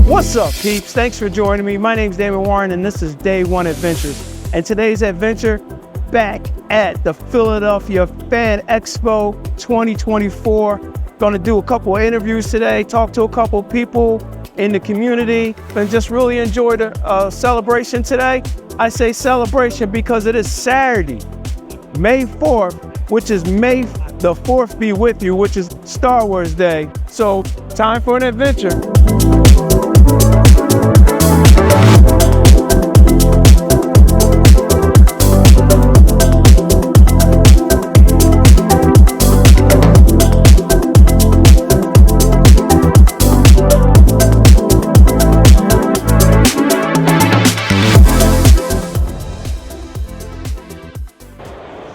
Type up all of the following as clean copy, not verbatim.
What's up, peeps? Thanks for joining me. My name's Damon Warren, and this is Day One Adventures. And today's adventure, back at the Philadelphia Fan Expo 2024. Gonna do a couple of interviews today, talk to a couple of people in the community, and just really enjoy the celebration today. I say celebration because it is Saturday, May 4th, which is May the 4th be with you, which is Star Wars Day. So, time for an adventure.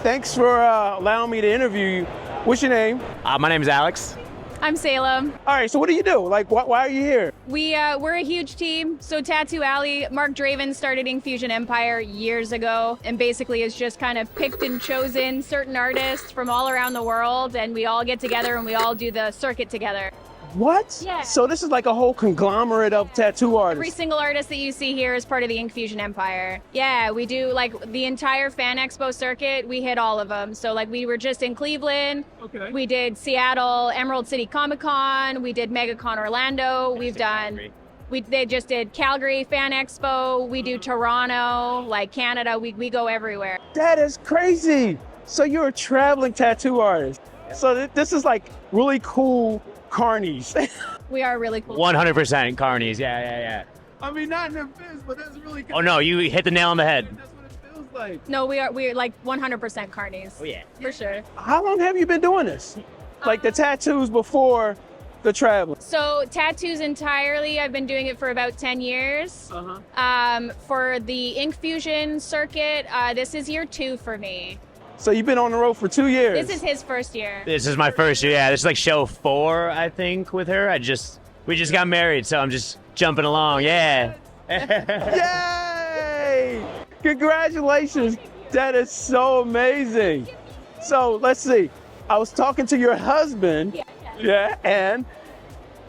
Thanks for allowing me to interview you. What's your name? My name is Alex. I'm Salem. All right, so what do you do? Like, why are you here? We're a huge team. So Tattoo Alley, Mark Draven started Infusion Empire years ago and basically has just kind of picked and chosen certain artists from all around the world, and we all get together and we all do the circuit together. What? Yeah. So this is like a whole conglomerate of tattoo artists. Every single artist that you see here is part of the Infusion Empire. Yeah, we do like the entire Fan Expo circuit. We hit all of them. So like we were just in Cleveland. Okay. We did Seattle, Emerald City Comic Con. We did MegaCon Orlando. They just did Calgary Fan Expo. We do Toronto, like Canada. We go everywhere. That is crazy. So you're a traveling tattoo artist. So this is like really cool carnies. We are really cool. 100% carnies. Yeah. I mean, not in the biz, but that's really cool. Oh no, you hit the nail on the head. That's what it feels like. No, we're like 100% carnies. Oh yeah. For sure. How long have you been doing this? Like the tattoos before the traveling? So tattoos entirely, I've been doing it for about 10 years. For the Ink Fusion circuit, this is year 2 for me. So you've been on the road for 2 years. This is his first year. This is my first year. Yeah, this is like show 4, I think, with her. We just got married, so I'm just jumping along. Yeah. Yay! Congratulations. That is so amazing. So let's see. I was talking to your husband. Yeah, and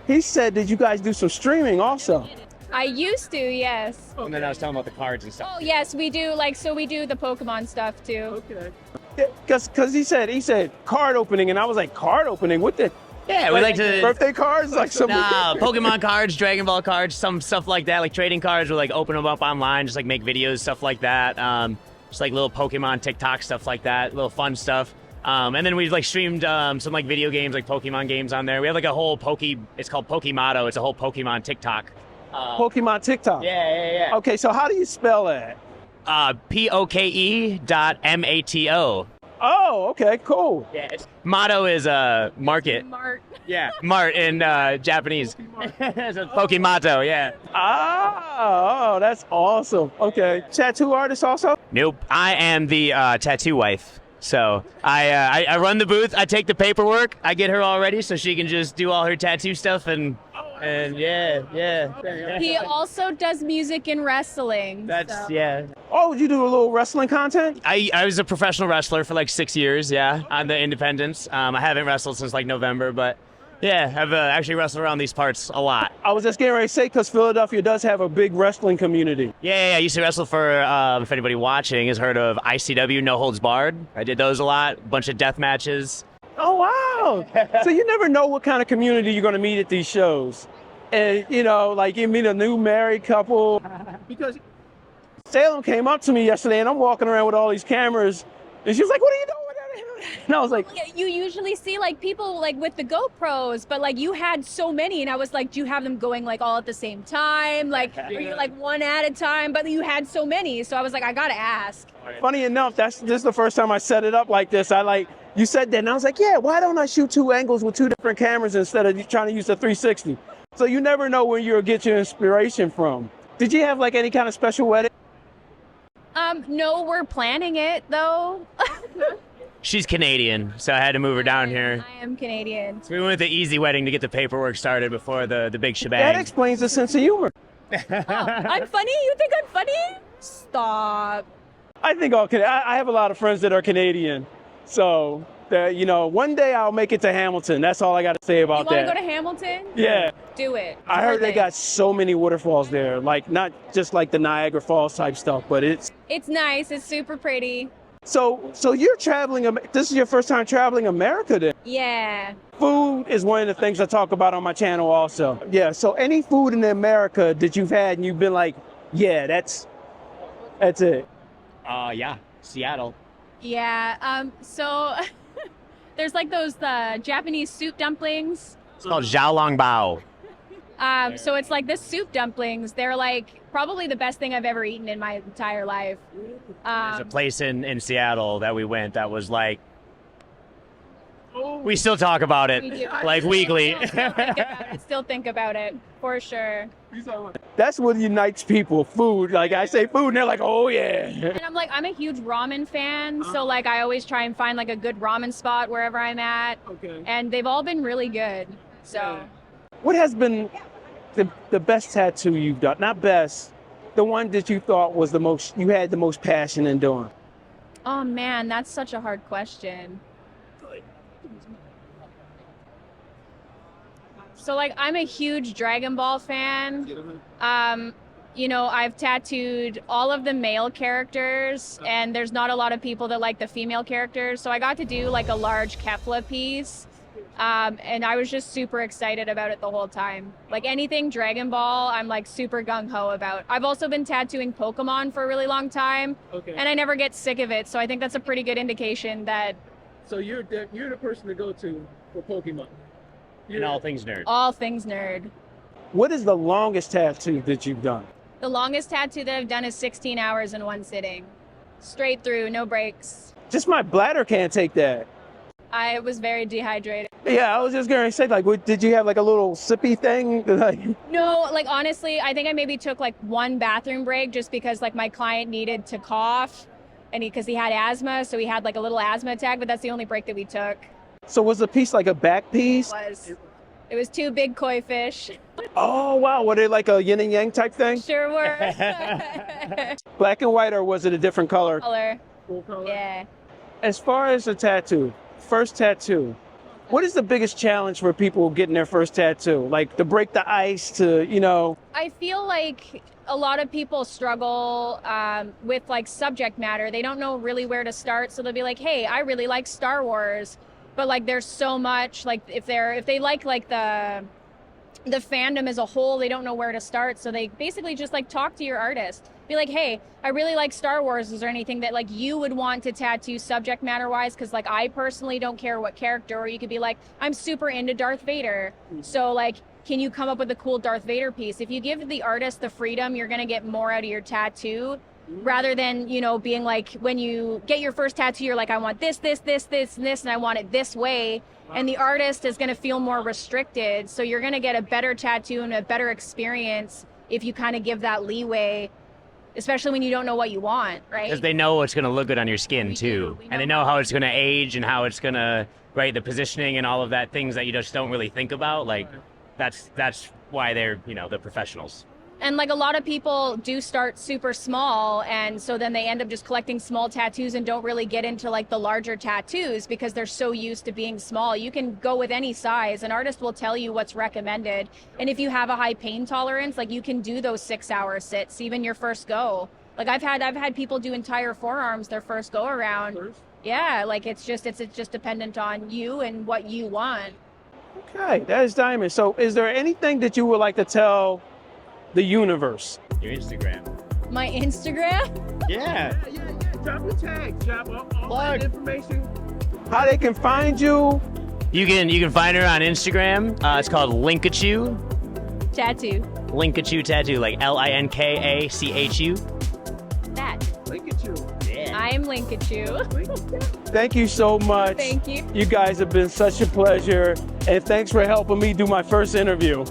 he said that you guys do some streaming also. I used to, yes. And then I was talking about the cards and stuff. Oh, yes, we do. We do the Pokemon stuff too. Okay. Because he said card opening, and I was like, card opening? What the? Yeah, we like to birthday cards, like some. Pokemon cards, Dragon Ball cards, some stuff like that, like trading cards. We like open them up online, just like make videos, stuff like that. Just like little Pokemon TikTok stuff like that, little fun stuff. And then we've like streamed some like video games, like Pokemon games on there. We have like a whole it's called Pokemato. It's a whole Pokemon TikTok. Pokemon TikTok. Yeah. Okay, so how do you spell that? POKE.MATO. Oh, okay, cool. Yeah, motto is market. Mart. Yeah, mart in Japanese. So Pokemato, yeah. Oh, that's awesome. Okay, tattoo artist also? Nope, I am the tattoo wife. So I run the booth. I take the paperwork. I get her all ready so she can just do all her tattoo stuff and yeah. He also does music and wrestling. Yeah. Oh, you do a little wrestling content? I was a professional wrestler for like 6 years, yeah, on the independents. I haven't wrestled since like November, but yeah, I've actually wrestled around these parts a lot. I was just getting ready to say, because Philadelphia does have a big wrestling community. Yeah, I used to wrestle for, if anybody watching has heard of ICW, No Holds Barred. I did those a lot, a bunch of death matches. Oh, wow. So you never know what kind of community you're going to meet at these shows. And, you know, like you meet a new married couple. Because Salem came up to me yesterday, and I'm walking around with all these cameras, and she was like, what are you doing? And I was like, you usually see like people like with the GoPros, but like you had so many, and I was like, do you have them going like all at the same time? Like, are you like one at a time? But you had so many, so I was like, I gotta ask. Funny enough, this is the first time I set it up like this. You said that, and I was like, yeah, why don't I shoot 2 angles with 2 different cameras instead of trying to use the 360? So you never know where you'll get your inspiration from. Did you have like any kind of special wedding? No, we're planning it though. She's Canadian, so I had to move her down here. I am Canadian. So we went with the easy wedding to get the paperwork started before the big shebang. That explains the sense of humor. I'm funny? You think I'm funny? Stop. I think I have a lot of friends that are Canadian, so You know, one day I'll make it to Hamilton. That's all I got to say You about want to that. go to Hamilton? Yeah. Do it. I heard they got so many waterfalls there, like not just like the Niagara Falls type stuff, but it's nice. It's super pretty. so you're traveling. This is your first time traveling America then? Yeah. Food is one of the things I talk about on my channel also. Yeah, so any food in America that you've had and you've been like, yeah, that's it. Yeah, Seattle. Yeah. So there's like those Japanese soup dumplings. It's called xiaolongbao. So it's like the soup dumplings. They're like probably the best thing I've ever eaten in my entire life. There's a place in Seattle that we went that was like, we still talk about it, We do. like weekly. Still think about it for sure. That's what unites people, food. Like I say food and they're like, oh yeah. And I'm a huge ramen fan, so like I always try and find like a good ramen spot wherever I'm at. Okay. And they've all been really good. So What has been the best tattoo you've done? Not best, the one that you thought was you had the most passion in doing. oh man, that's such a hard question. So like I'm a huge Dragon Ball fan. You know, I've tattooed all of the male characters and there's not a lot of people that like the female characters. So I got to do like a large Kefla piece. And I was just super excited about it the whole time. Like anything Dragon Ball, I'm like super gung-ho about. I've also been tattooing Pokemon for a really long time, and I never get sick of it. So I think that's a pretty good indication that So you're the person to go to for Pokemon. And all things nerd. all things nerd. What is the longest tattoo that you've done? The longest tattoo that I've done is 16 hours in one sitting. Straight through, no breaks. Just my bladder can't take that. I was very dehydrated. Yeah, I was just gonna say, like, did you have like a little sippy thing? Like, No, like honestly, I think I maybe took like one bathroom break just because like my client needed to cough and because he had asthma, so he had like a little asthma attack, but that's the only break that we took. so was the piece like a back piece? It was two big koi fish. Oh wow, were they like a yin and yang type thing? Sure were. Black and white, or was it a different color? Color. Full color. Yeah. As far as the tattoo, first tattoo, what is the biggest challenge for people getting their first tattoo? Like to break the ice, to, you know? I feel like a lot of people struggle with like subject matter. They don't know really where to start. So they'll be like, hey, I really like Star Wars. But like there's so much, like if they like the fandom as a whole, they don't know where to start. So they basically just like talk to your artist. Be like, hey, I really like Star Wars. Is there anything that like you would want to tattoo subject matter wise? Because like I personally don't care what character. Or you could be like, I'm super into Darth Vader. So like, can you come up with a cool Darth Vader piece? If you give the artist the freedom, you're gonna get more out of your tattoo. Rather than, you know, being like, when you get your first tattoo, you're like, I want this, and this, and I want it this way. And the artist is going to feel more restricted. So you're going to get a better tattoo and a better experience if you kind of give that leeway, especially when you don't know what you want, right? Because they know it's going to look good on your skin too. And they know how it's going to age and how it's going to, right, the positioning and all of that, things that you just don't really think about. Like, that's why they're, you know, the professionals. And like a lot of people do start super small, and so then they end up just collecting small tattoos and don't really get into like the larger tattoos because they're so used to being small. You can go with any size. An artist will tell you what's recommended. And if you have a high pain tolerance, like you can do those 6-hour sits, even your first go. Like I've had people do entire forearms their first go around. Yeah, like it's just dependent on you and what you want. Okay, that is diamond. So is there anything that you would like to tell the universe? Your Instagram. My Instagram? Yeah. Yeah. Drop the tags, drop all Plug. that information. How they can find you. You can find her on Instagram. It's called Linkachu. Tattoo. Linkachu Tattoo, like Linkachu. That. Look at you. Yeah. I am Linkachu. Thank you so much. Thank you. You guys have been such a pleasure. And thanks for helping me do my first interview.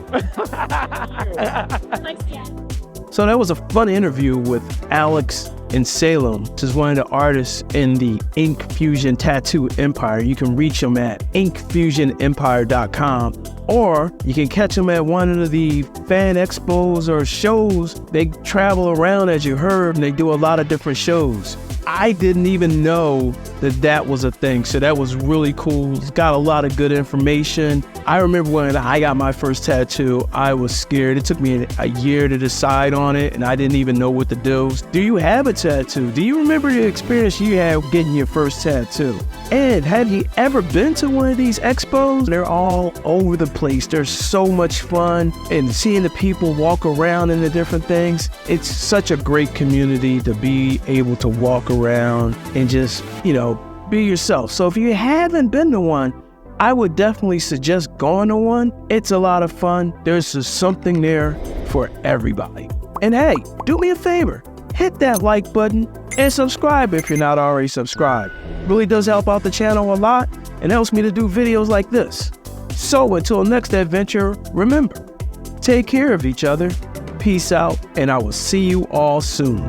So that was a fun interview with Alex in Salem, which is one of the artists in the Ink Fusion Tattoo Empire. You can reach him at inkfusionempire.com, or you can catch him at one of the fan expos or shows. They travel around, as you heard, and they do a lot of different shows. I didn't even know that was a thing. So that was really cool. It's got a lot of good information. I remember when I got my first tattoo, I was scared. It took me a year to decide on it, and I didn't even know what to do. Do you have a tattoo? Do you remember the experience you had getting your first tattoo? And have you ever been to one of these expos? They're all over the place. They're so much fun, and seeing the people walk around in the different things. It's such a great community to be able to walk around and just, be yourself. So if you haven't been to one, I would definitely suggest going to one. It's a lot of fun. There's just something there for everybody. And hey, do me a favor, hit that like button and subscribe if you're not already subscribed. It really does help out the channel a lot and helps me to do videos like this. So until next adventure, remember, take care of each other, peace out, and I will see you all soon.